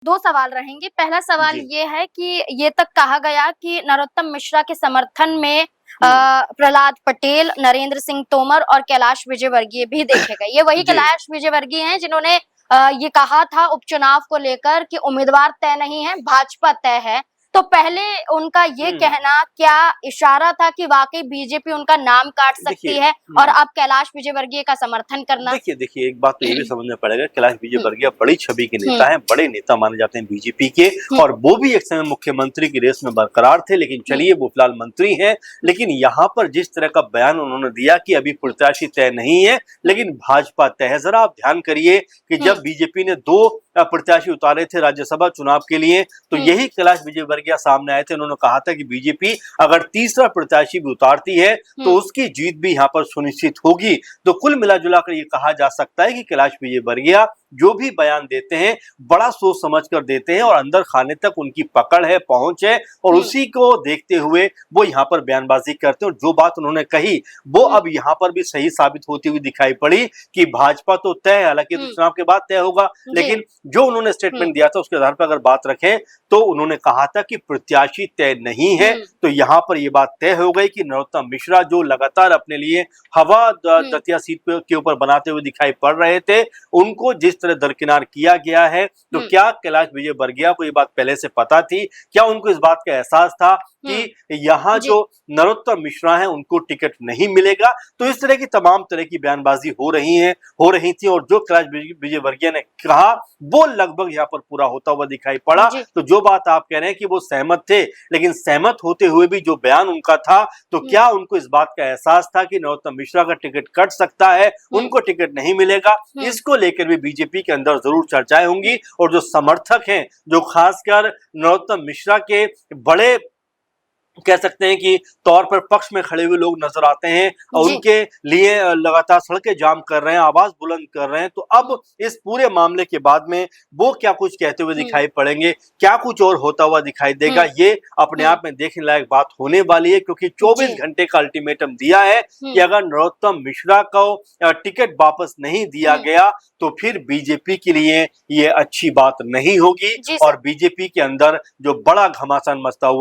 दो सवाल रहेंगे। पहला सवाल जी। ये है कि ये तक कहा गया कि नरोत्तम मिश्रा के समर्थन में हुँ। प्रहलाद पटेल, नरेंद्र सिंह तोमर और कैलाश विजयवर्गीय भी देखे गए। ये वही जी। कैलाश विजयवर्गीय हैं जिन्होंने ये कहा था उपचुनाव को लेकर कि उम्मीदवार तय नहीं है, भाजपा तय है। तो पहले उनका ये हुँ। कहना क्या इशारा था कि वाक़ई बीजेपी उनका नाम काट देखिए सकती है और अब कैलाश विजयवर्गीय का समर्थन करना? देखिए, एक बात तो ये भी समझना पड़ेगा, कैलाश हुँ, विजयवर्गीय बड़ी छवि के हुँ, नेता हैं, बड़े नेता माने जाते हैं बीजेपी के हुँ, और वो भी एक समय मुख्यमंत्री की रेस में बरकरार थे, लेकिन हुँ, चलिए वो फिलहाल मंत्री हैं। हुँ, लेकिन यहाँ पर जिस तरह का बयान उन्होंने दिया कि अभी प्रत्याशी तय नहीं है, हुँ, लेकिन भाजपा तय है। ज़रा आप ध्यान करिए कि हुँ, जब बीजेपी ने 2 प्रत्याशी उतारे थे राज्यसभा चुनाव के लिए, तो हुँ, यही कैलाश विजयवर्गीय सामने आए थे। उन्होंने कहा था कि बीजेपी अगर तीसरा प्रत्याशी भी उतारती है, तो हुँ, उसकी जीत भी यहाँ पर सुनिश्चित होगी। तो कुल मिला-जुला कर ये कहा जा सकता है कि कैलाश विजयवर्गीय जो भी बयान देते हैं, बड़ा सोच समझ कर देते हैं और अंदर खाने तक उनकी पकड़ है, पहुँच है और हुँ, उसी को देखते हुए वो यहाँ पर बयानबाज़ी करते हैं और जो बात उन्होंने कही, वो हुँ, अब यहाँ पर भी सही साबित होती हुई दिखाई पड़ी कि भाजपा तो तय है, हालाँकि तो हुँ, चुनाव के बाद तय होगा, जी, लेकिन जो उन्होंने हुँ, स्टेटमेंट दिया था उसके आधार पर अगर बात रखें, तो उन्होंने कहा था कि प्रत्याशी तय नहीं है, हुँ, तो यहाँ पर ये बात तय हो गई कि नरोत्तम मिश्रा जो लगातार अपने लिए हवा हुँ, दतिया सीट के ऊपर बनाते हुए दिखाई पड़ रहे थे, उनको जिस तरह दरकिनार किया गया है, तो हुँ, क्या कैलाश विजयवर्गीय को ये बात पहले से पता थी? क्या उनको इस बात का एहसास था हुँ, कि यहाँ जी, जो नरोत्तम मिश्रा हैं उनको टिकट नहीं मिलेगा? तो इस तरह की तमाम तरह की बयानबाज़ी हो रही थी और जो कैलाश विजयवर्गीय ने कहा, वो लगभग यहाँ पर पूरा होता हुआ दिखाई पड़ा। जी, तो जो बात आप कह रहे हैं कि वो सहमत थे, लेकिन सहमत होते हुए भी जो बयान उनका था, तो हुँ, क्या उनको इस बात का एहसास था कि नरोत्तम मिश्रा का टिकट कट सकता है, हुँ, उनको टिकट नहीं मिलेगा? हुँ, इसको लेकर भी बीजेपी के अंदर ज़रूर चर्चाएँ होंगी और जो समर्थक हैं, जो खासकर नरोत्तम मिश्रा के बड़े कह सकते हैं कि तौर पर पक्ष में खड़े हुए लोग नजर आते हैं और जी, उनके लिए लगातार सड़कें जाम कर रहे हैं, आवाज बुलंद कर रहे हैं। तो अब हुँ, इस पूरे मामले के बाद में वो क्या कुछ कहते हुए हुँ, दिखाई पड़ेंगे, क्या कुछ और होता हुआ दिखाई देगा, हुँ, ये अपने हुँ, आप में देखने लायक बात होने वाली है क्योंकि जी, 24 घंटे का अल्टीमेटम दिया है हुँ, कि अगर नरोत्तम मिश्रा को टिकट वापस नहीं दिया हुँ, गया तो फिर बीजेपी के लिए ये अच्छी बात नहीं होगी जी और सर। बीजेपी के अंदर जो बड़ा घमासान मचता हुआ